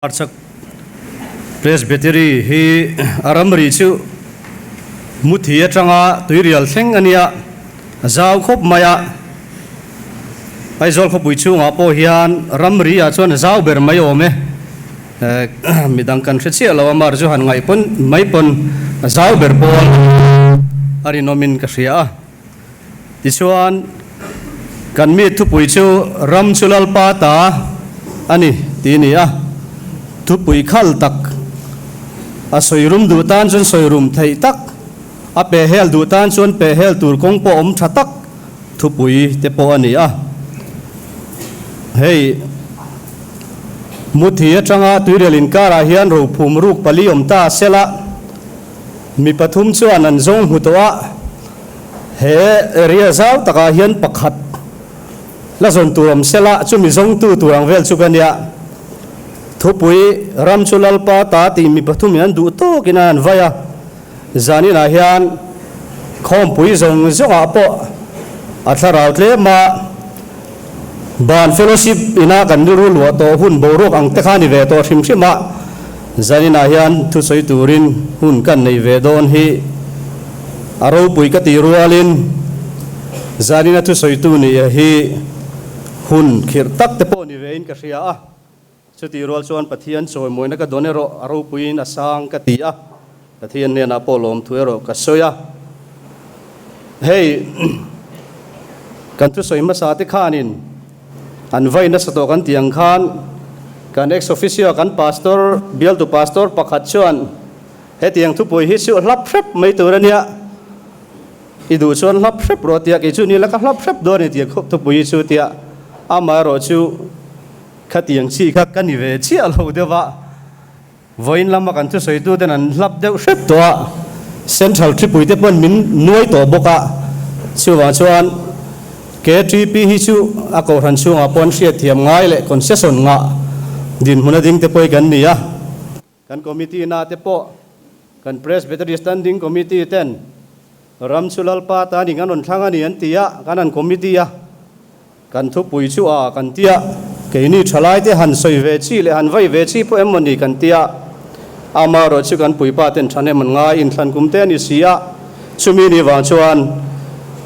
Archak Presbytery hi aramri chu muthia tanga tuirial thleng ania zau khop maya aizol khopui chu nga po hian ramri a chuan zau ber mai ome midang kan threchi lawa mar chu han ngai pon mai pon zau ber pol ari nomin ka hria ti chuan kan mi thupui chu ram chulal pa ta ani ti ni a thupui khal tak a soirum du tan chun soirum thei tak a pe hel du tan chun pe hel tur kong po om tha tak thupui te po ani a hei muthi atanga tuirelin kara hian ro phum ruk pali om ta sela mi pathum chuan an zong hutowa he area zau taka hian pakhat la zon turam sela chumi zong tu turang vel chukania thupui ramchulal pa ta ti mi pathum yan du to kinan vaya zani na hian khom pui zong zonga po atharau tle ma ban fellowship ina kan ru lu to hun borok ang tekhani ve to thim thima zani na hian thu soi turin hun kan nei ve don hi aro pui ka ti rualin zani na thu soi tu ni hi hun khir tak te po ni ve in ka ria a chuti rol chuan pathian choi moina ka donero aro puin asang ka tia pathian ne na polom thuero ka soya hey kan tu soi ma sa te khanin an vai na sa to kan tiang khan kan ex officio kan pastor bial tu pastor pakhat chuan he tiang thu pui hi chu hlap hrep mai turania idu chuan hlap hrep ro tia ki chu ni la ka hlap hrep do ni tia khop thu pui chu tia ama ro chu khatiang chi kha kani ve chi alo dewa voin lama kan chu soi tu den an hlap deu hrep to central trip ui te pon min nuai to boka chuwa chuan KTP hi chu a ko ran chu nga pon hriat thiam ngai le concession nga din huna ding te poi kan ni a kan committee na te po kan presbytery standing committee ten ramchulal pa ta ni nganon thanga ni an tia kanan committee a kan thu pui chu a kan tia ke ni thalai te han soi ve chi le han vai ve chi po emoni kan tia ama ro chu kan pui pa ten thane man nga in thlan kum te ni sia chumi ni wa chuan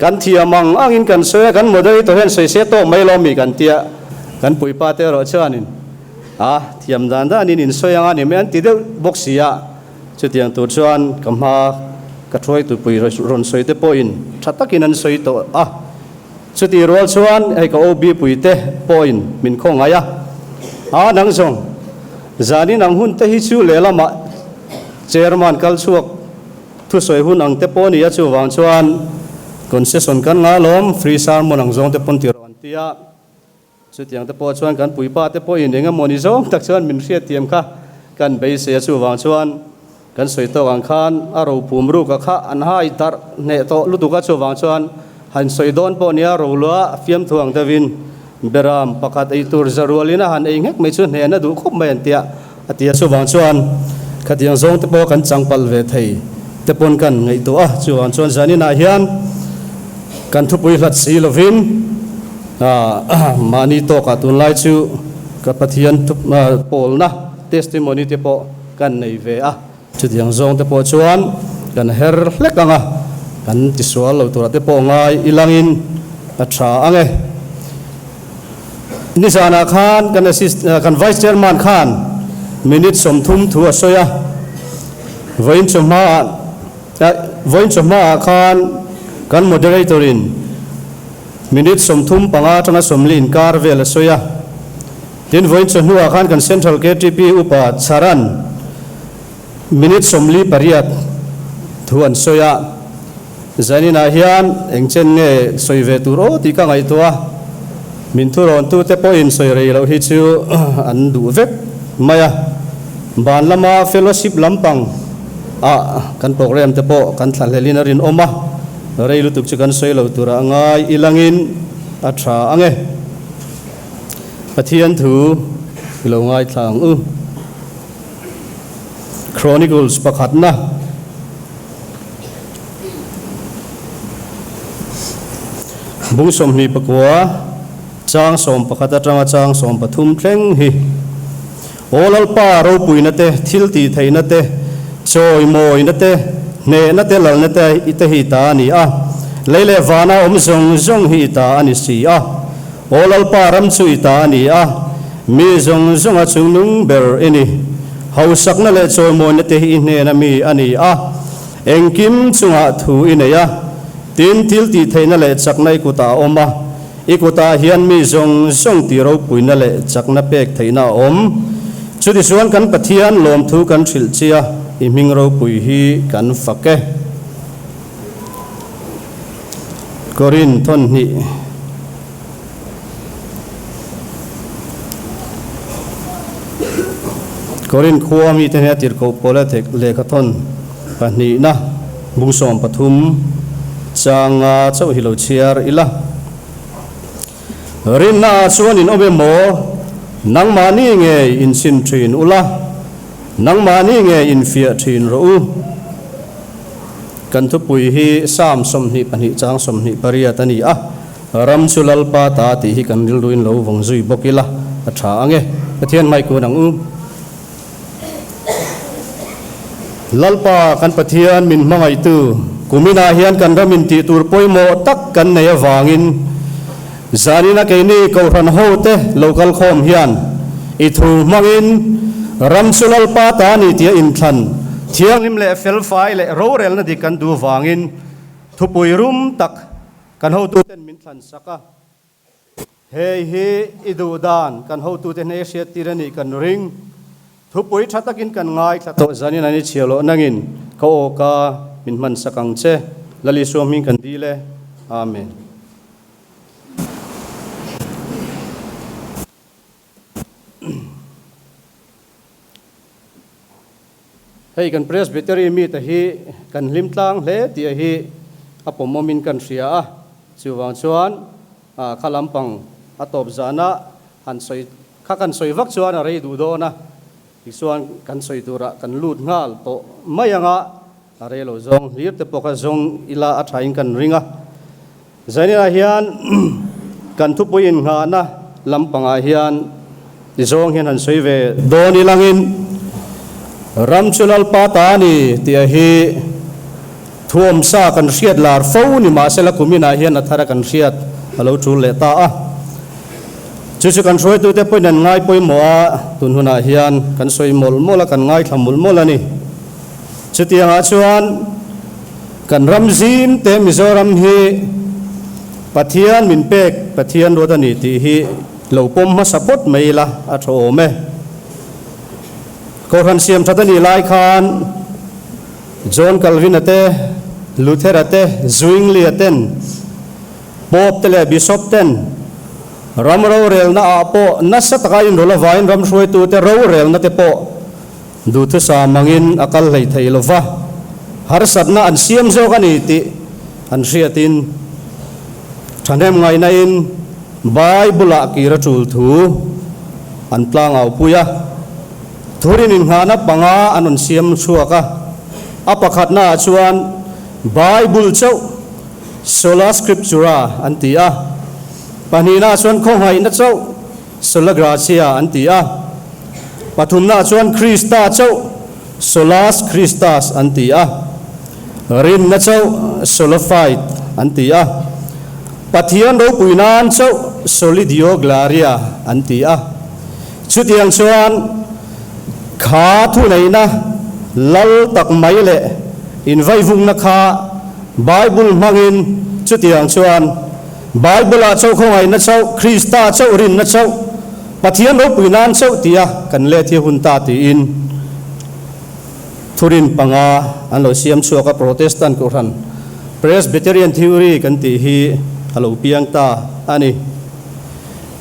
kan thia mang angin kan soya kan modai to hen soi se to mai lo mi kan tia kan pui pa te ro chuanin thiam dan da nin in soya nga ni men ti de box sia chu tiang tu chuan kamha ka throi tu pui ron soi te po in thatakin an soi to chuti rol chuan ai ka obi puite point min khong aya nang song zani nang hun te hi chu lelama chairman kal chuak thu soi hun ang te poni ya chu wang chuan concession kan nga lom free salmon ang zong te pon ti ron tia chutiang te po chuan kan puipa te po in enga moni zong tak chuan min hriat tiam kha kan bei se chu wang chuan kan soi to ang khan aro pum ru ka kha an hai tar ne to lutu ka chu wang chuan han soidon po nia rolwa fiam thuang davin beram pakat ai tur zarulina han ei ngek mai chu ne na du khop mai antia atia chu wang chuan khatiang zong te po kan changpal ve thei te pon kan ngai to chuan chuan zani na hian kan thu pui hlat si lovin mani to ka tun lai chu ka pathian thu pol na testimony te po kan nei ve chu tiang zong te po chuan kan her hlek anga kan tisual lo turate po ngai ilangin atha ange nisana khan kan assist kan vice chairman khan minute somthum thu asoya voin choma khan kan moderatorin minute somthum panga tanga somlin kar vel asoya tin voin chonua khan kan central KTP upa charan minute somli pariat thuan soya zani na hian engchen nge soive turo ti ka ngai towa min thu ron tu te po in soi rei lo hi chu an du vek maya ban lama fellowship lampang kan program te po kan thlan helin rin oma rei lu tuk chu kan soi lo tura ngai ilangin atha ange pathian thu lo ngai thlang chronicles pakhat na bung som ni pakwa chang som pakhata tanga chang som pathum thleng hi olal pa ro pui na te thil ti thei na te choi moi na te ne na te lal na te ite hi ta ni a leile vana zong zong hi ta ani si a olal pa ram chu i ta ni a mi zong zong a chung nung ber ini hausak na le choi moi na te hi ne na mi ani a engkim chunga thu ine ya tin thil ti thei na le chak nai ku ta oma ikuta hian mi zong zong ti ro pui na le chak na pek thei na om chuti suan kan pathian lom thu kan thil chia i ming ro pui hi kan fake korin thon ni korin khuwa mi te tir ko pola thek le ka thon pani na bungsom pathum changa chau hilo chiar ila rin na chuan in obe mo nang mani nge in sin thin ula nang mani nge in fia thin ro u kan thu pui hi sam som ni pani chang som ni paria tani a ram chulal pa ta ti hi kan dil ruin lo wong zui bokila a tha ange pathian mai ko nang u lalpa kan pathian min mangai tu kumina hian kan ramin ti tur poimo tak kan nei awangin zanina keini ko ran hote local khom hian I thu mangin ram sulal pa ta ni tia in than thiang nim le fel fai le ro rel na di kan du wangin thu pui rum tak kan ho tu ten min than saka hei hi idu dan kan ho tu ten asia tirani kan ring thu pui thatakin kan ngai thla to zanina ni chialo nangin ko ka min man sakang che lali soming kan dile amen. Hei kan presbytery mi ta hi kan limtlang hle tia hi apomomin kan ria a chuwang chuan khalampang atop zana han soi kha kan soi vak chuan a rei du do na chuan kan soi tura kan lut ngal to mayanga a rei lo zong lir te poka zong ila a thain kan ringa zanina hian kan thu puin nga na lampanga hian zong hian han soi ve doni langin ram chulal pa ta ni tia hi thuam sa kan riat lar fo ni ma sela kumina hian athara kan riat alo thul le ta a chu kan soi tu te poinan ngai poi mo a tun huna hian kan soi mol mola kan ngai thamul mola ni chutia nga chuan kan ram zim te mizoram hi pathian min pek pathian rodani ti hi lo pom ma sapot meila a tho me Koran siam thatani lai khan John Calvin ate Luther ate Zwingli aten Pope tele Bishop ten Ramro rel na apo nasa takain rola vain ram shoi tu te ro rel na te po du thu sa mangin akal lei thei lova har satna an siam zo kani ti an riatin thanem ngai na in Bible a kira chul thu an tlang au puya thurin in hana panga anon siam chuaka apakhat na chuan Bible chau sola scriptura antia panina chuan khonghai na chau sola gracia antia pathumna chuan Christa chau solas Christus antia rin na chau sola fight antia pathian ro puinan chau solidio gloria antia chutiang chuan kha thu nei na lal tak mai le in vai vung na kha Bible mangin chutiang chuan Bible a chau khongai na chau Christa chau rin na chau pathian ro puinan chau tia kan le thi hun ta ti in thurin panga an lo siam chuaka Protestant ko ran Presbyterian theory kan ti hi halo piang ta ani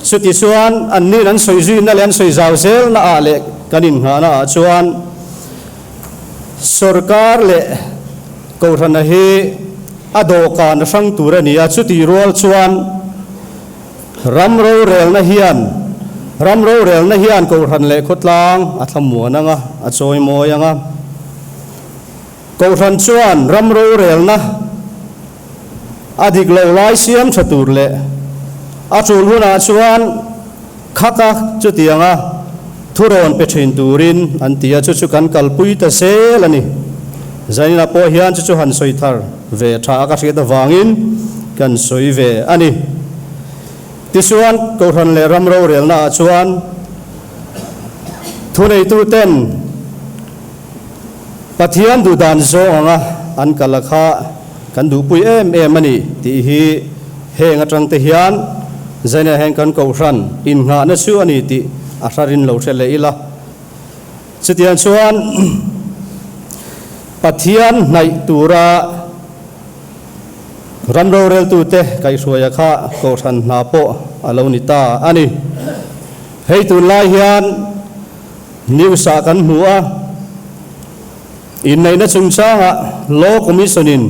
chuti chuan an ni ran soi zui na len soi zau sel na a le kanin hana chuan sarkar le ko ran hi adokan sang turania chuti rol chuan ramro rel na hian ko ran le khotlang athamu nanga a choi moyanga ko ran chuan ramro rel na adik lo lai siam chatur le achul huna chuan khaka chutianga thuron pe thin turin an tia chu chu kan kalpui ta se lani zaina po hian chu han soi thar ve tha ka se ta wangin kan soi ve ani tisuan ko ran le ram ro rel na chuan thunei tu ten pathian du dan zo anga an kalakha kan du pui em ani ti hi heng atang te hian zaina heng kan ko ran in nga na su ani ti asarin lo se le ila chitian chuan pathian nai tura ram ro rel tu te kai suaya kha ko ran na po alo ni ta ani hei tu lai hian niu sa kan hua in nei na chung changa law commissionin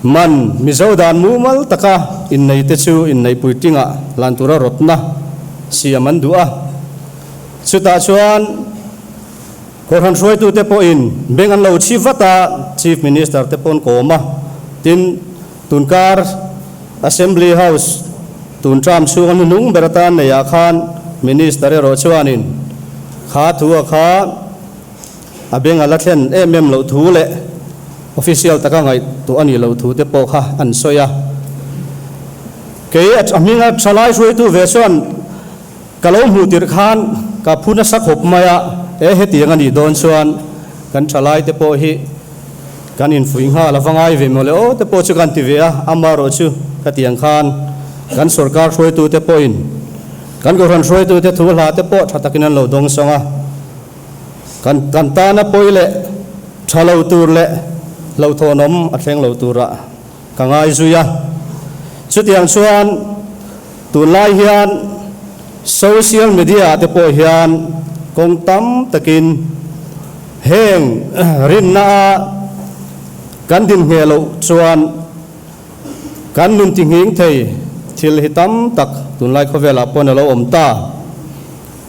man mizodan mumal taka in nei te chu in nei puitinga lantura rotna siaman dua chuta chuan korhan roi tu te po in bengan lo chivata chief minister te pon koma tin tunkar assembly house tun tram chu an nung beratan ne ya khan minister ro chuanin kha thua kha abenga la thlen em lo thu le official taka ngai tu ani lo thu te po kha an soya ke at aminga chalai roi tu ve chuan kalom hu tir khan ka phuna sakhop maya hetiang ani don chuan kan chalai te po hi kan in fuing ha lawangai ve mole o te po chu kan ti ve a amaro chu ka tiang khan kan sarkar roi tu te po in kan go ran roi tu te thu la te po thatakin an lo dong songa kan ta na poile thalo tur le lo thonom athleng lo tura ka ngai zuya chutiang chuan tu lai hian social media te po hian kong tam takin heng rin na kan din nge lo chuan kan nun ting hing thei thil hitam tak tun lai khovela pon lo om ta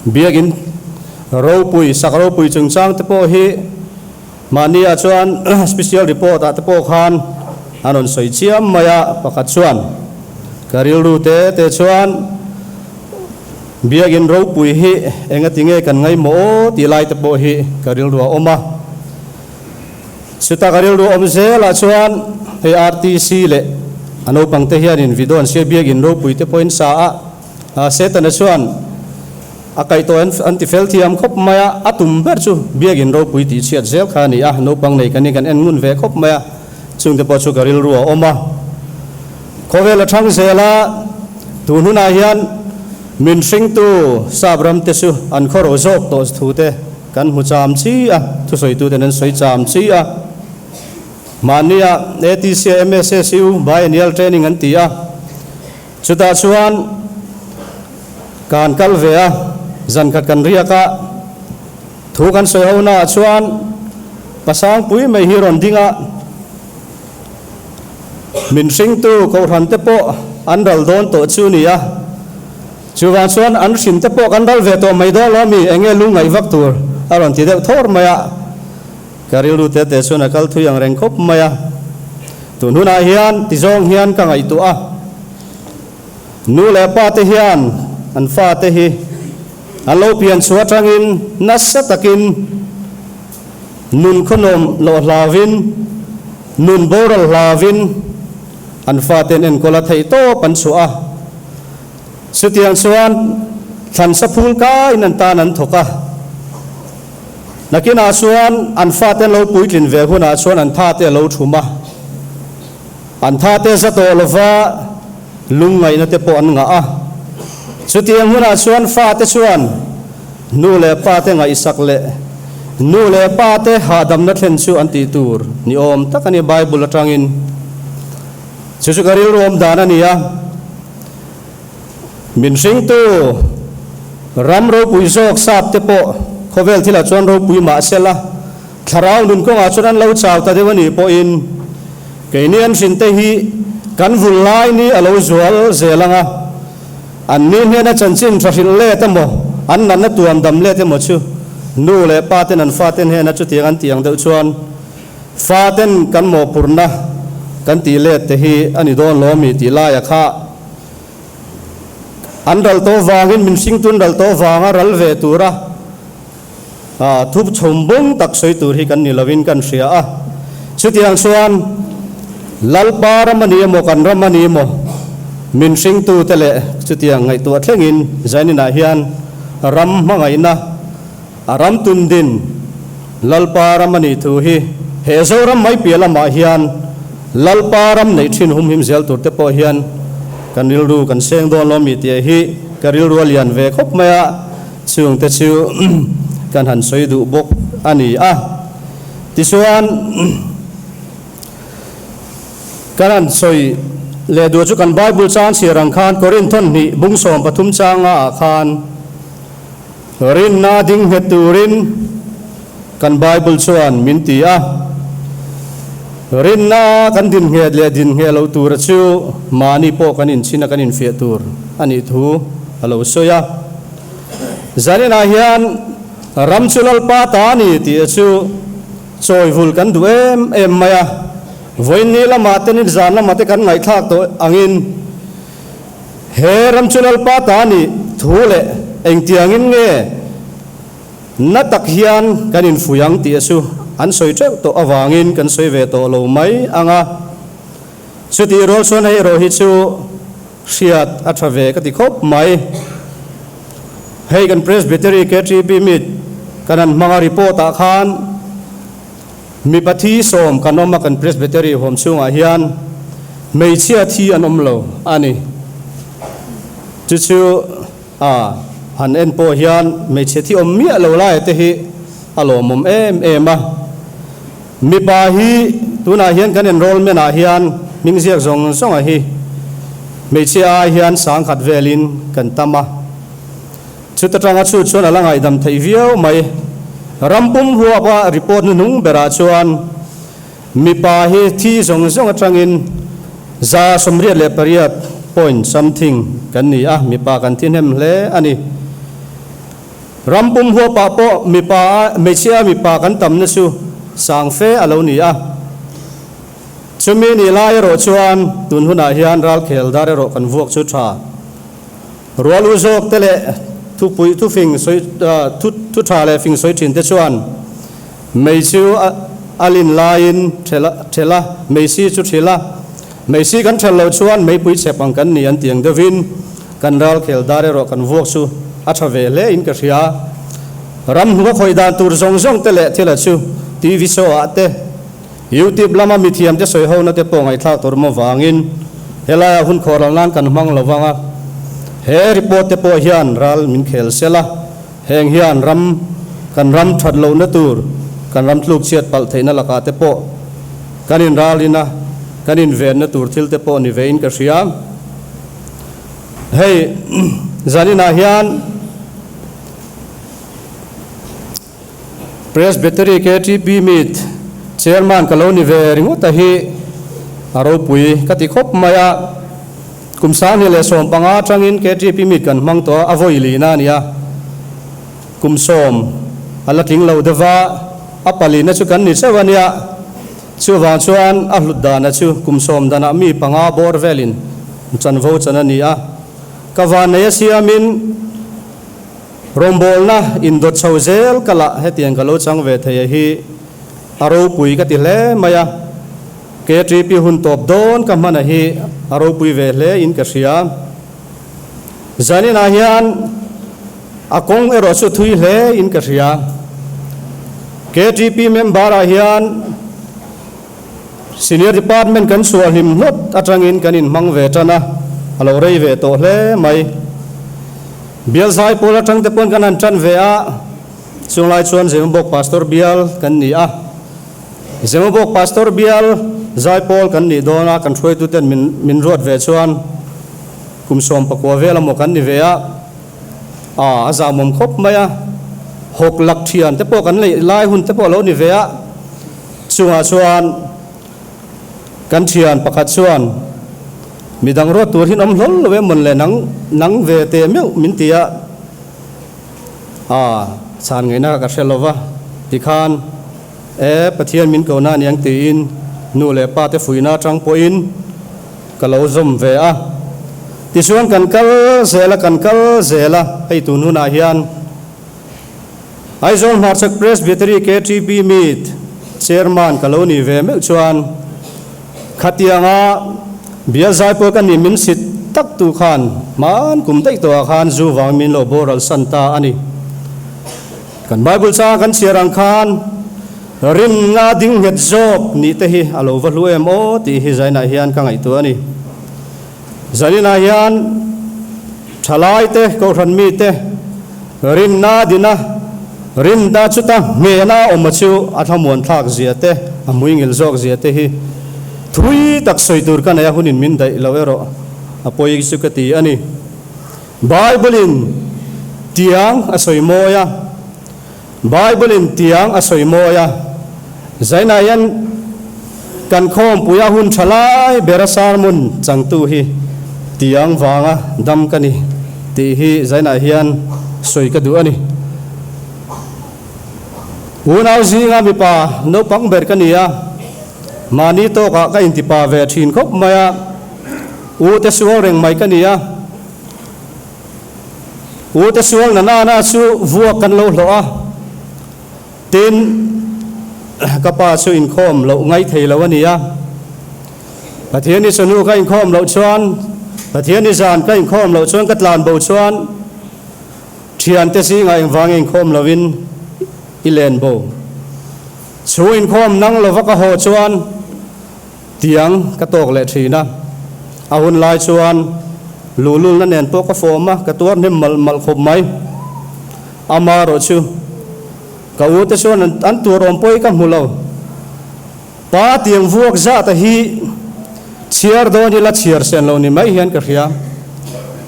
biagin ro pui sakro pui chungchang te po hi mania chuan special report te po khan anon soi chiam maya pakhat chuan karil ru te chuan biagin ro pui hi enga tinge kan ngai mo ti lai te po hi karil ru oma suta karil ru om se la chuan he RTC le ano pangte hian in vidon se biagin ro pui te point sa a setan chuan akai to anti fel thiam khop maya atum ber chu biagin ro pui ti chiat zel khani a no pang nei kan kan en ngun ve khop maya chung te po chu karil ru oma khowela thang zela tununa hian min sing tu sabram te su an khoro zok to thu te kan hu cham chi a thu soi tu ten soi cham chi a mania ATC MSSU biennial training an ti a chuta chuan kan kal ve a zan khat kan ria ka thu kan soi hona chuan pasang pui mai hi ron dinga min sing tu ko ran te po an dal don to chu ni a chuwan chuan an sim te po kan dal ve to mai do lo mi enge lu ngai vak tur aron ti de thor maya karil lu te chuan kal thu yang reng khop maya tu nu na hian ti zong hian ka ngai tu a nu le pa te hian an fa te hi alo pian chuwa tangin nasatakin nun khonom lo lavin nun boral lavin an fa ten en kola thei to pan su a sutiang chuan than sa phul ka in an tan an thoka nakina chuan an fa ten lo puitlin ve huna chuan an tha te lo thuma an tha te za to lova lungai na te po an nga a sutiang huna chuan fa te chuan nu le pa te ngai sak le nu le pa te hadam na thlen chu an ti tur ni om takani bible atangin chu karil rom dana nia min sing tu ram ro pui zok sap te po khovel thila chuan ro pui ma sela tharau nun ko nga chuan lo chaw ta dewani po in keinian sin te hi kan vul lai ni alo zual zelanga an nin hena chanchin thahil le tamo an nan na tuam dam le te mo chu nu le pa ten an fa ten hena chu tiang an tiang deuh chuan fa ten kan mo purna kan ti le te hi ani don lo mi ti la ya kha an dal to wangin min sing tun dal to wanga ral ve tura thup chom bong tak soi tur hi kan ni lovin kan ria a chutiang suan lalpa ramani mo kan ramani mo min sing tu tele chutiang ngai tu thlengin zainina hian ram mangai na aram tundin lalpa ramani thu hi he zo ram mai piala ma hian lalpa ram nei thin hum him zel tur te po hian kanil ru kan seng don lo mi te hi karil ru lian ve khop maya chung te chu kan han soi du bok ani a tisuan kan soi le du chu kan bible chan si rang khan korinthon ni bungsom pathum changa khan rin na ding heturin kan bible chuan min ti a rin na kan din nge le din nge lo tur chu mani po kanin china kanin fe tur ani thu alo soya zanina hian ram chulal pa ta ni ti chu choi vul kan du em maya voin ni lama tenin zan lama te kan ngai thak to angin he ram chulal pa ta ni thule eng tiangin nge na tak hian kanin fuyang ti chu an soi trek to awangin kan soi ve to lo mai anga chuti rol son hei ro hi chu siat athave ka ti khop mai hei kan presbytery KTB mit kanan manga report a khan mi pathi som kanoma kan presbytery hom chunga hian mei chia thi anom lo ani chu han en po hian mei chia thi om mi lo lai te hi alo mom em a mi pa hi tuna hian kan enrollment a hian ming ziak zong a hi mei chia hian sang khat velin kan tama chutatanga chu chuan alangai dam thei viau mai rampum huwa pa report nu nung bera chuan mi pa hi thi zong atangin za somriat le pariat point something kan ni a mi pa kan tin hem hle ani rampum huwa pa po mi pa mei chia mi pa kan tam na chu sang fe alo ni a chumi ni lai ro chuan tun huna hian ral khel dare ro kan vuak chu tha rual u jok tele thu pui thu fing soi thu tha le fing soi thin te chuan mei chu alin lain thela mei si chu thela mei si kan thelo chuan mei pui chepang kan ni an tiang devin kan ral khel dare ro kan vuak chu athave le in ka ria ram huwa khoi dan tur zong tele thela chu TV show ate YouTube lama mithiam te soi ho na te pongai thak tor mo wangin hela hun khoral nan kan mang lowanga he report te po hian ral min khel sela heng hian ram kan ram that lo na tur kan ram tluk chiat pal theina laka te po kanin ralina kanin ven na tur thil te po ni vein ka riam hey zanina hian presbytery KTB mit chairman kaloni ve ringu tahi aro pui kati khop maya kumsang ni le som panga tangin KTB mit kan mang to avoi lina nia kumsom alaking lo dewa apali na chu kan ni sewania chu wan chuan a hludda na chu kumsom dana mi panga bor velin chan vo chana nia kawan na siamin rombol na indot chauzel kala hetiang kalo chang ve thei hi aro pui ka ti hle maya KTB hun top don ka mana hi aro pui ve hle in ka ria zanina hian akong ero chu thui hle in ka ria KTB member a hian senior department kan sual him lot atangin kanin mang ve tana alo rei ve to hle mai bial sai pola tang te pon kanan chan ve a chunglai chuan zembok pastor bial kan ni a zembok pastor bial zai pol kan ni dona kan throi tu ten min rot ve chuan kumsom pakwa vela mo kan ni ve a aza mom khop maya hok lak thian te po kan lai hun te po lo ni ve a chunga chuan kan thian pakhat chuan midang ro tur hin om hlol we mon le nang ve te meu min tia chan ngai na ka hrelowa tikhan pathian min ko na niang ti in nu le pa te fuina tang po in kalo zom ve a ti suan kan kal zela hei tu nu na hian ai zon Marchak Presbytery KTP meet chairman kaloni ve me chuan khatianga bia zai po kan ni min sit tak tu khan man kum dei to khan zu wang min lo boral santa ani kan Bible cha kan sirang khan rim nga ding het job ni te hi alo va lu em o ti hi zaina hian ka ngai tu ani zanina hian thalai te ko than mi te rim na dina rim da chuta me na omachu athamon thak zia te amui ngil jok zia te hi thui tak soi tur kan ya hunin min dai lawero apoi su ka ti ani Bible in tiang asoi moya Bible in tiang asoi moya zaina yan kan khom puya hun thalai berasar mun changtu hi tiang wanga dam kani ti hi zaina hian soi ka du ani unau zinga mi pa no pang ber kania mani to ka intipa ve thin khop maya u te sual reng mai kania u te sual na su vua kan lo lo a tin kapa su in khom lo ngai thei lo ania pathian ni sunu ka in khom lo chuan pathian ni zan ka in khom lo chuan katlan bo chuan thian te si ngai wang in khom lovin ilen bo chu in khom nang lo vaka ho chuan tiang ka tok le thina ahun lai chuan lulul na nen po ka forma ka tuar nem mal khop mai amaro chu ka u te chuan an tur om poi ka mulo pa tiang vuak za ta hi chiar do ni la chiar sen lo ni mai hian ka ria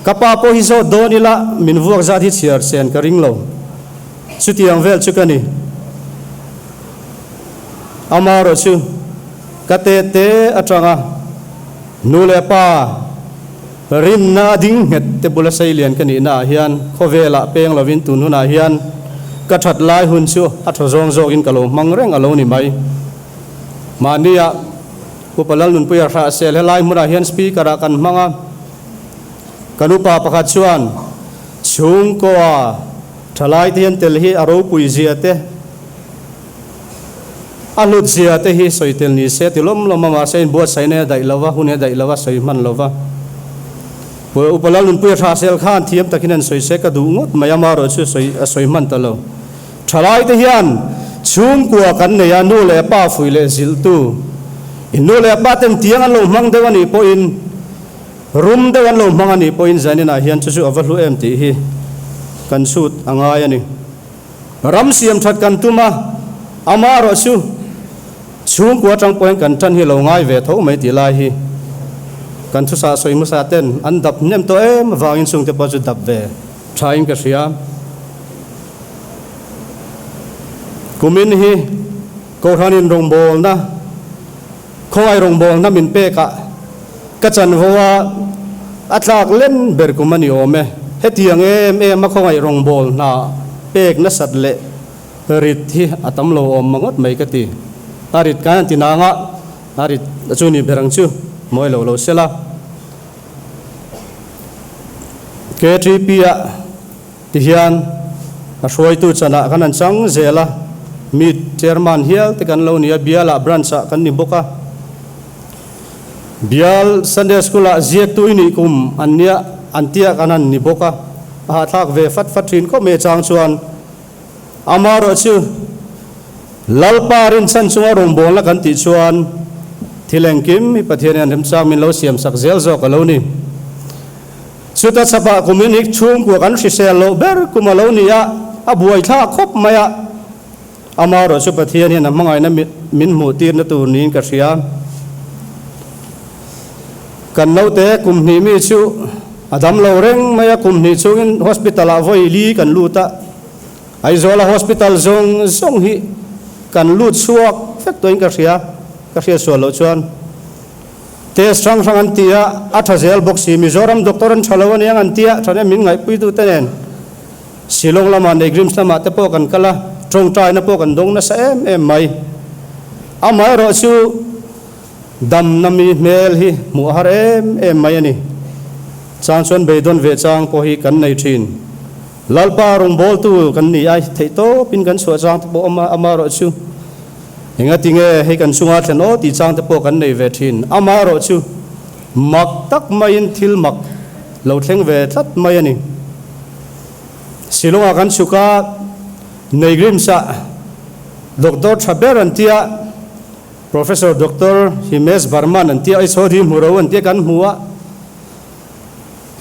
ka pa po hi zo do ni la min vuak za thi chiar sen ka ring lo chu tiang vel chu kani amaro chu kate te atanga nule pa rin na ding het te bula sailian kani na hian khovela peng lovin tun huna hian ka that lai hun chu atho zong zong in kalo mangreng alo ni mai mania upalal nun puya ra sel helai mura hian speaker kan manga kanupa pakhat chuan chung ko a thalai thian tel hi aro pui zia te alut zia te hi soitel ni se tilom loma ma sein buat saine dai lawa hune dai lawa soi man lawa po upalal nun puya ra sel khan thiam takinan soi se ka du ngot mayama ro chu soi man talo thalai te hian chung ko kan ne ya nu le pa fui le zil tu inu le pa tem tiang an lo mang dewani po in rum dewan lo mang ani po in zanina hian chu avalu em ti hi kan sut angai ani ram siam that kan tuma amaro chu chung ko tang point kan tan hi lo ngai ve tho mai ti lai hi kan thu sa soi mu sa ten an dap nem to em wangin sung te pa chu dap ve thain ka sia kumin hi ko thanin rong bol na khoi rong bol na min pe ka chan vowa atlak len ber kumani ome hetiang em ma khoi rong bol na pek na sat le rit hi atam lo om mangot mai ka ti arit kan tinanga arit chuni berang chu moi lo sela KTP a ti hian a roi tu chana kan an chang zela mit chairman hial te kan lo nia biala branch kan ni boka bial Sunday school a ziek tu ini kum ania antia kanan ni boka a thak ve fat thin ko me chang chuan amaro chu lalparin san chunga rong bol la kan ti chuan thileng kim mi pathian an chang min lo siam sak zel zo ka lo ni chuta chapa community chung ko kan sel lo ber kumalo nia abuai tha khop maya amaro chu pathian hian mangai na min mu tir na tu nin ka ria kan no te kum ni mi chu adam lo reng maya kum ni chu in hospital a voi li kan luta ai zola hospital zong hi kan lut suak fek toin ka ria so lo chuan te strong antia athazel boxi mizoram doktoran chalawan yang antia thane min ngai pui tu tenen silong lama negrim sama te po kan kala trong trai na po kan dong na sa em mai amai ro chu dam nami mel hi mu har em mai ani chang chuan beidon ve chang po hi kan nei thin lalpa rong bol tu kan ni ai thei to pin kan suwa chang te po ama ro chu enga tinge he kan sunga thano ti chang te po kan nei ve thin ama ro chu mak tak main thil mak lo thleng ve that mai ani silonga kan suka nei grim sa Dr. Thaber antia Professor Dr. Himesh Barman antia ai sori muro antia kan huwa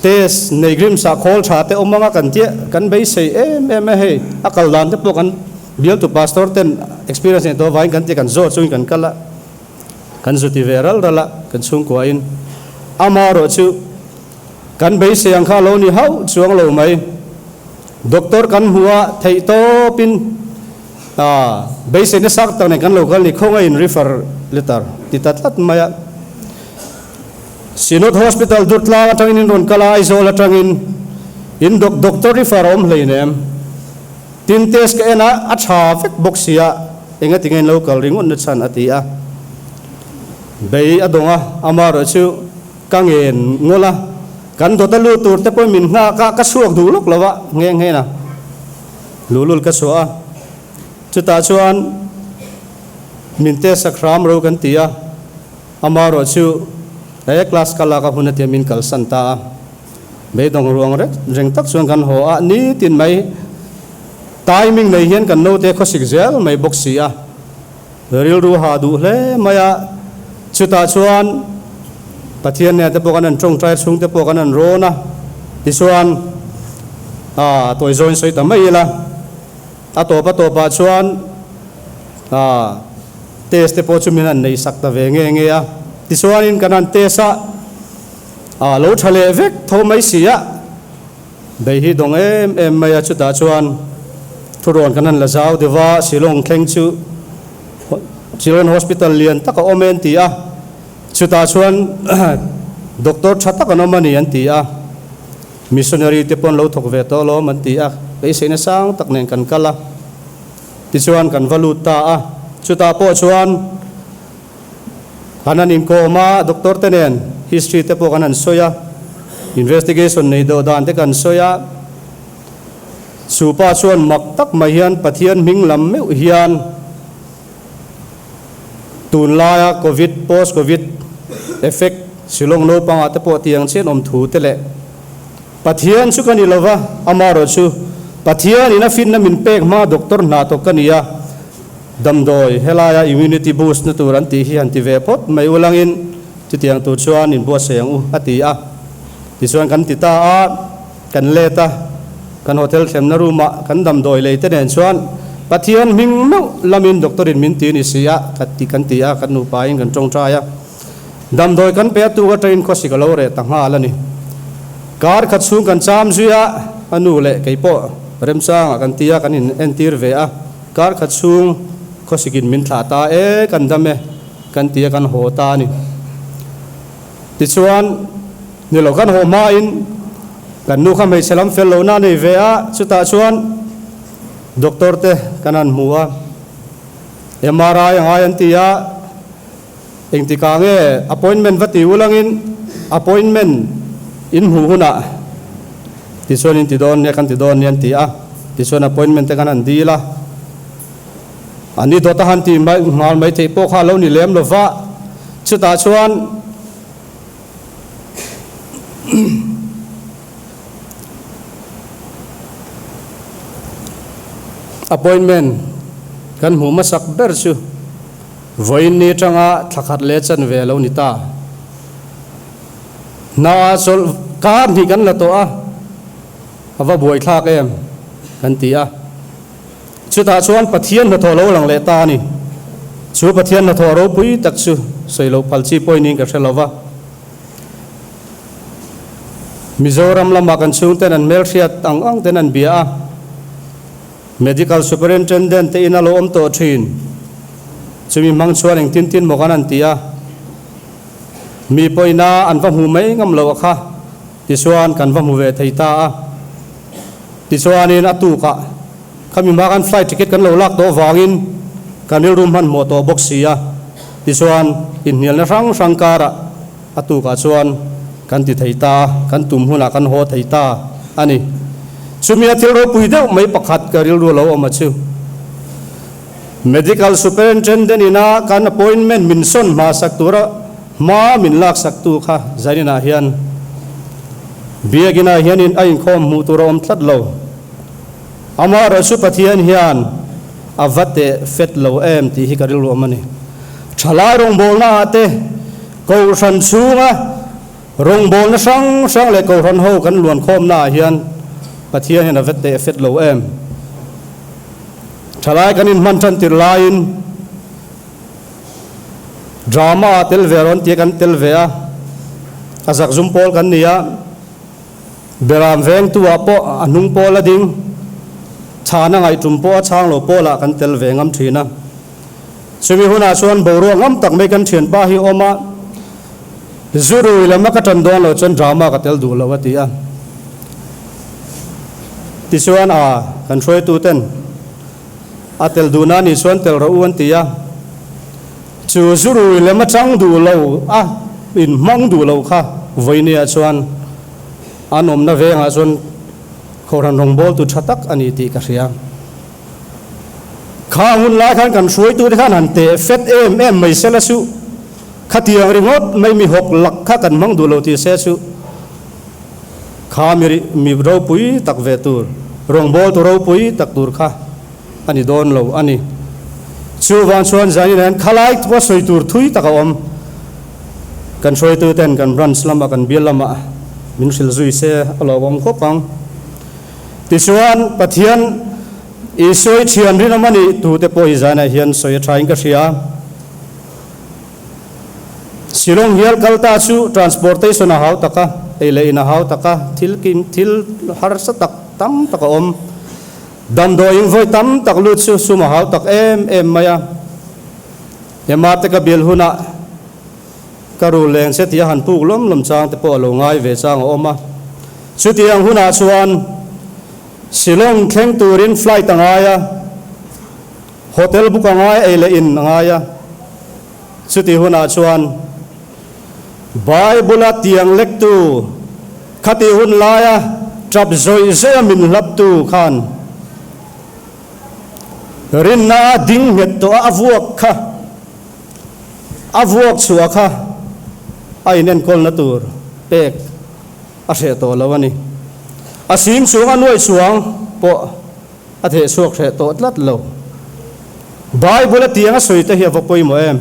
tes nei grim sa khol tha te omanga kan tia kan bei sei em he akal dan te po kan bial tu pastor ten experience to vain kan tia kan zo chung kan kala kan zuti viral dala kan chung ko in amaro chu kan bei sei ang kha lo ni hau chuang lo mai doctor kan huwa thei to pin bei sei ne sak ta ne kan local ni khonga in refer letter ti tatlat maya Sinod Hospital dutla atangin in ron kala isol atangin in doctor referom leinem tin test ka ena acha fek boxia enga tingen local ringon na chan atia bei adonga amaro chu kangen ngola kan to talu tur te po min nga ka suak du lok lawa nge na lulul ka soa chuta chuan min te sakram ro kan tia amaro chu class kala ka hunat yamin kal santa be dong ruang re reng tak chuan kan ho a ni tin mai timing nei hian kan no te kho sik zel mai boxia ril ru ha du hle maya chuta chuan pathian ne te po kan trong trai chung te po kan rona ti chuan toy join soi ta mai la to pa chuan test te po chumin an nei sak ta ve nge a ti chuan in kanan tesa lo thale vek tho mai sia bei hi dong em mai chu ta chuan thuron kanan la zau dewa silong thleng chu children hospital lian taka omen ti a chu ta chuan doctor thata kan mani an ti a missionary te pon lo thok ve to lo man ti a bei se na sang tak nen kan kala ti chuan kan valuta a chu ta po chuan kanan in koma doktor tenen history te po kanan soya investigation nei do dan te kan soya supa chuan mak tak mai hian pathian minglam meu hian tun la covid post covid effect silong no panga te po tiang chen om thu te le pathian chu kan ilova amaro chu pathian ina fin na min pek ma doktor na to kania damdoi helaya immunity boost na turan ti hi anti ve pot mai ulangin ti tiang tu chuan in bo seng u ati a ti chuan kan ti ta a kan leta kan hotel thlem na ruma kan damdoi le te nen chuan pathian ming no lamin doktorin min ti ni sia kati kan ti a kan nu pa in kan tong traya damdoi kan pe tu ga train ko sikalo re ta nga la ni kar khat chung kan cham zuya anu le keipo remsang kan tia kan in entir ve a kar khat chung ko sikin min thla ta kan dame kan tia kan ho ta ni ti chuan ni lo kan ho ma in kan nu kha mai selam fel lo na nei ve a chuta chuan doctor te kanan muwa MRI ngai an tia eng ti ka nge appointment vati ulangin appointment in hu huna ti chuan in ti don ne kan ti don nian ti a ti chuan appointment te kanan di la ani do ta han ti mai ngal mai thei po kha lo ni lem lova chuta chuan appointment kan hu ma sak ber chu voin ni tanga thakhat le chan ve lo ni ta na sol ka ni kan la to a ava boi thak em kan ti a chuta chuan pathian na tho lo lang le ta ni chu pathian na tho ro pui tak chu sei lo palchi poining ka thelova Mizoram lama kan chung ten an melriat ang ten an bia medical superintendent te ina lo om to thin chumi mang chuan eng tin tin mo kan an tia mi poina an va hu mai ngam lo kha ti chuan kan va mu ve theita a ti chuan in atu ka kami makan flight ticket kan lo lak to wangin kanil room han mo to boxia ti chuan in nial na rang kara atu ka chuan kan ti theita kan tum huna kan ho theita ani chumia thil ro pui deuh mai pakhat karil ru lo oma chu medical superintendent ina kan appointment min son ma sak tura ma min lak sak tu kha zarina hian biagina hian in ain khom mu tura om thlat lo ama ra su pathian hian avate fet lo em ti hi karil ru omani thalai rong bol na ate ko san chunga rong bol na sang sang le ko ran ho kan luan khom na hian pathian hian avate fet lo em thalai kanin man than tir lain drama tel veron ti kan tel vea azak zum pol kan nia beram veng tu apo anung pol ading chana ngai tumpo chang lo pola kan tel vengam thina sumi huna chuan boro ngam tak mai kan thian pa hi oma zuru lama ka tan don lo chon drama ka tel du lo watia ti chuan a kan throi tu ten atel duna ni chuan tel ro un tia chu zuru lama chang du lo a in mang du lo kha voinia chuan anom na venga chuan khoran rong bol tu thatak ani ti ka ria kha hun lai khan kan suai tu khan han te fet em mai sela su khatiang ringot mai mi hok lak kha kan mang du lo ti se su kha mi ro pui tak ve tur rong bol tu ro pui tak tur kha ani don lo ani chu wan chuan zani nan khalai tu soi tur thui tak om kan soi tu ten kan branch lama kan bil lama min sil zui se alo bom ko pang ti chuan pathian i soi thian rin amani tu te po hi zana hian soi thain ka ria silong hial kalta chu transportation a hau taka ele ina hau taka thil har sa tak tam tak om dam do ing voi tam tak lut chu suma hau tak em maya ema te ka bil huna karu leng se tia han puk lom chang te po lo ngai ve chang oma chu tiang huna chuan silong kheng turin flight angaya hotel book angai ele in angaya chuti huna chuan bible tiang lek tu khati hun laya trap zoi ze min lap tu khan rin na ding het to avuak kha avuak chua kha ainen kol na tur pek a se to lawani asim suang nuai suang po athe suak se to tlat lo bible tianga soita hi avapoi mo em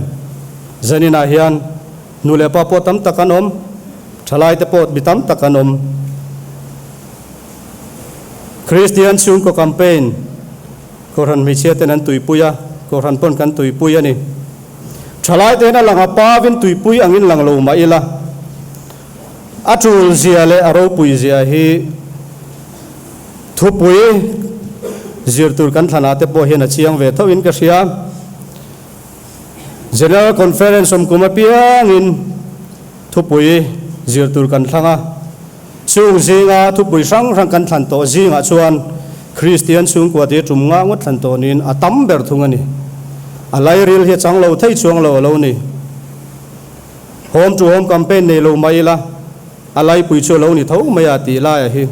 zanina hian nule pa po tam takanom thalai te pot bitam takanom Christian chung ko campaign koran mi che tenan tuipuya koran pon kan tuipuya ni thalai te na langa pawin tuipui angin lang lo ma ila atul zia le aro pui zia hi thupui zirtur kan thana te po hian a chiang ve thawin ka ria general conference om kuma piangin thupui zirtur kan thanga chung zinga thupui sang kan thlan to zinga chuan Christian chung kwa te tumnga ngot thlan to nin atam ber thungani alai ril hi chang lo thei chuang lo ni home to home campaign nei lo mai la alai pui chu lo ni tho maya ti la ya hi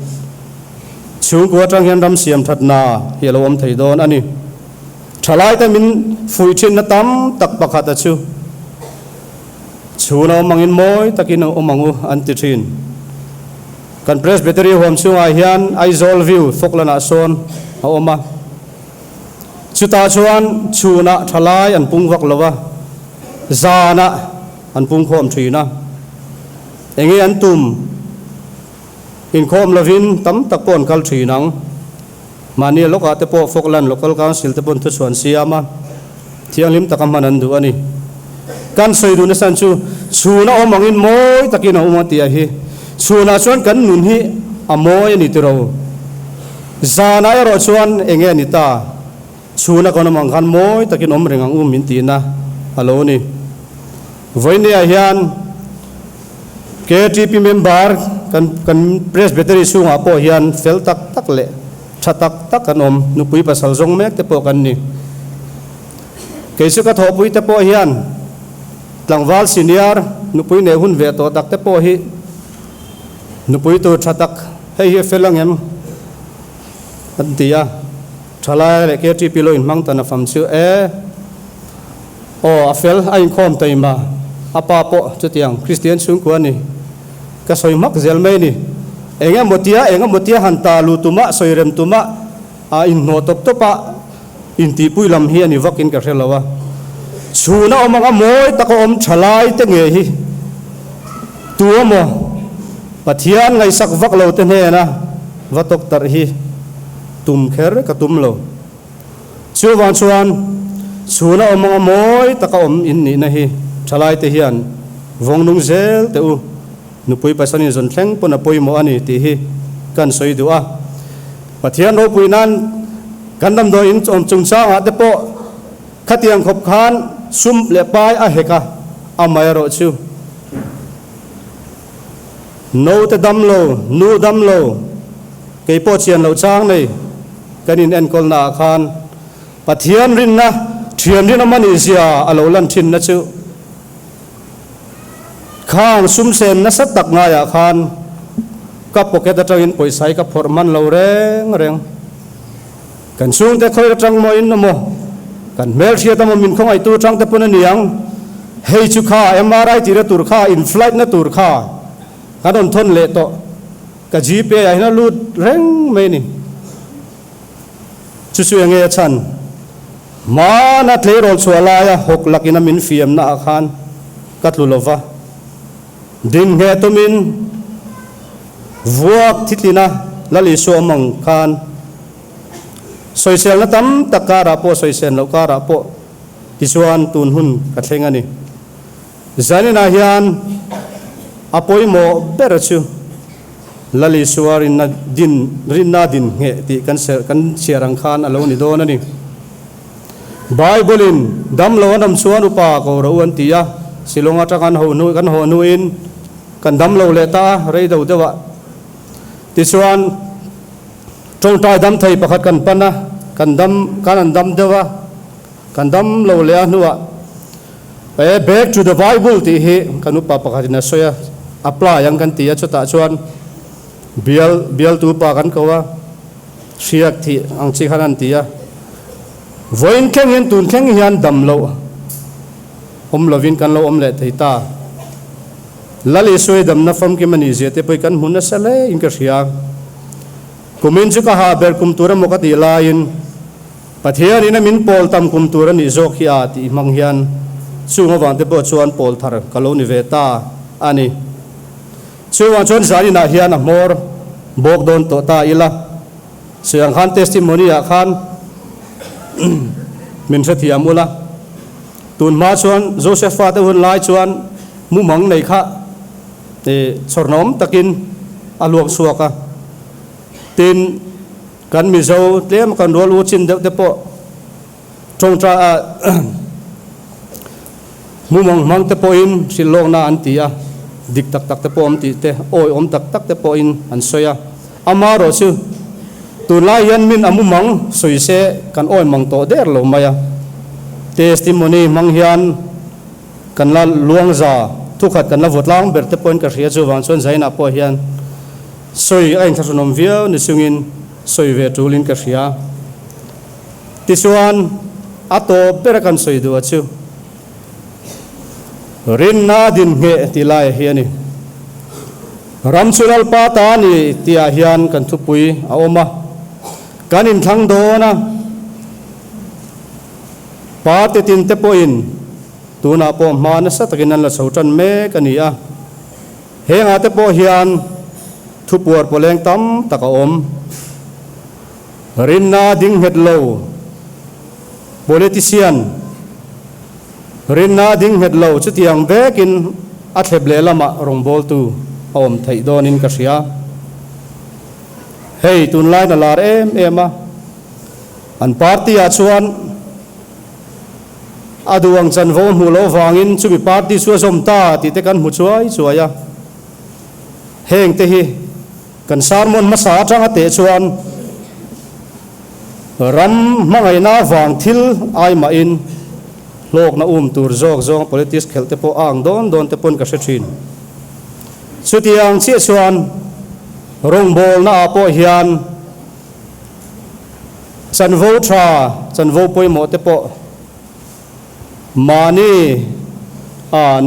chung kwa tang hian ram siam that na hi lo om thei don ani thalai ta min fui thin na tam tak pakhat a chu no mangin moi takin omangu anti thin kan presbytery home chunga hian aizol view foklana son a oma chuta chuan chuna thalai an pung vak lova zana an pung khom thina engi an tum in khom lovin tam takon kal thinang mani loka te po foklan local council te pon tu chuan siama thiang lim takam hanan du ani kan soidu na san chu chuna omangin moi takin a uma tia hi chuna chuan kan nun hi amoi ni tiro zana ro chuan enge ni ta chuna kono mang khan moi takin om rengang min ti na alo ni voine a hian KTP member kan presbytery sunga po hian fel tak le thatak tak kan om nupui pasal zong mek te po kan ni keisu ka thopui te po hian tlangwal senior nupui ne hun ve to tak te po hi nupui to thatak hei hi felangem kan tia thalai le ke ti pilo in mang tan fam chu afel ai khom taima apa po chutiang Christian sung ko ni ka soi mak zel mai ni enga motia hanta lu tuma soirem tuma a in no top topa in ti pui lam hi ani vakin ka relawa chuna omanga moi tako om thalai te nge hi tuamo pathian ngai sak vak lo te ne na vatok tar hi tum kher ka tum lo chuwan chuan chuna omanga moi tako om in ni na hi thalai te hian vongnung zel te u nupui pasani zon thleng pona poimo ani ti hi kan soi duwa pathian ro puinan kandam do in om chungcha nga te po khatiang khop khan sum le pai a heka amai ro chu no te dam lo nu dam lo ke po chian lo chang nei kanin en kol na khan pathian rin na thian rin amani sia alo lan thin na chu khang sum sen na sat tak nga ya khan ka pocket atangin poisai ka forman lo reng kan sung te khoi atang mo in mo kan mel thia ta mo min khong ai tu tang te pun aniang hei chu kha MRI ti ra tur kha in flight na tur kha ka don thon le to ka gp ai na lut reng me ni chu su nge chan ma na tle rol chuala ya hok lakina min fiam na khan katlulova din nge tumin vuak thitlina lali so mong khan soisel na tam takara po soisel lo kara po tisuan tun hun katheng ani zani na hian apoi mo berachu lali suarin na din rinna din nge ti kan siarang khan alo ni don ani bible in dam lo nam suan upa ko ro an tia silonga takan ho nu in kan dam lo le ta rei do dewa tisuan trong tai dam thai pakhat kan pana kan dam dewa kan dam lo le nuwa back to the bible ti hi kanu pa pakhat na soya apply yang kan tia chuta chuan bial tu pa kan kawa siak thi ang chi khanan tia voin keng hen tun keng hian dam lo lovin kan lo le thei ta lali soi dam na fam ki mani je te poi kan hun na sale in ka ria kumin chu ka ha ber kum tura mo ka ti lain pathian ina min pol tam kum tura ni zok hi ati mang hian chunga wang te po chuan pol thar kalo ni ve ta ani chuwa chuan zani na hian a mor bok don to ta ila siang khan testimony a khan min sa thiamula tun ma chuan joseph fa te hun lai chuan mu mang nei kha te chornom takin aluak suaka tin kan mi zo tlem kan rol u chin de po trong tra mu mang te po in silong na antia dik tak te po om ti te oi om tak te po in an soya amaro chu tun lai yan min amu mang soise kan oi mang to der lo maya testimony mang hian kan la luang za thu khat kan la vot lang ber te point ka ria chu wang chon zaina po hian soi ain thasonom via ni sungin soi ve tulin ka ria tisuan ato perakan soi du achu rin na din nge tilai hiani ramchulal pa ta ni tia hian kan thupui a oma kanin thang do na pa te tin te po in tuna po mana sa takinan la sautan me kania henga te po hian thupuar poleng tam taka om rinna ding hetlo politician rinna ding hetlo chutiang vekin athleble lama rongbol tu om thai donin ka ria hei tun lai na lar ema an party a chuan aduang chan vo mu lo wangin chumi party su som ta ti te kan mu chuaya heng te hi kan sarmon masa atang ate chuan ram mangai na wang thil ai ma in lok na tur zong politics khelte po ang don te pon ka sethin chutiang che chuan rongbol na apo hian chan vo tha chan vo poi mo te po mani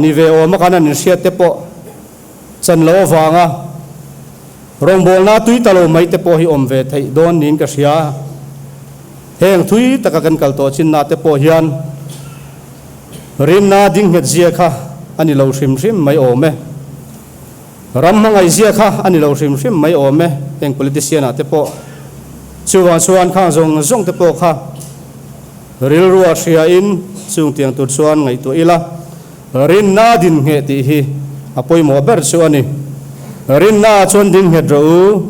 ni ve o ma kana ni sia te po chan lo wanga rong bol na tui talo mai te po hi om ve thei don nin ka sia heng thui taka kan kal to chin na te po hian rim na ding het zia kha ani lo hrim hrim mai ome ram mangai zia kha ani lo hrim hrim mai ome heng politician te po chuan kha zong te po kha ril ruwa ria in chung tiang tu chuan ngai tu ila rin na din nge ti hi apoi mo ber chu ani rin na chuan ding het ro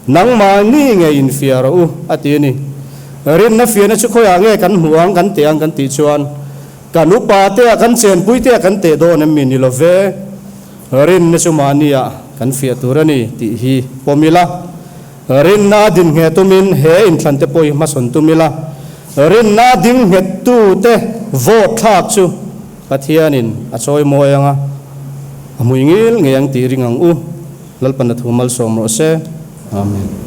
nang ma ni nge in fia ro ati ni rin na fia na chu khoya nge kan huang kan tiang kan ti chuan kan upa te kan chen pui te kan te do na min ni lo ve rin na chu mania kan fia turani ti hi pomila rin na din nge tumin he in thlan te poi ma son tumila rin na ding het tu te vote thak chu pathianin a choi moyanga amui ngil ngeyang ti ringang u lalpan na thumal som ro se amen.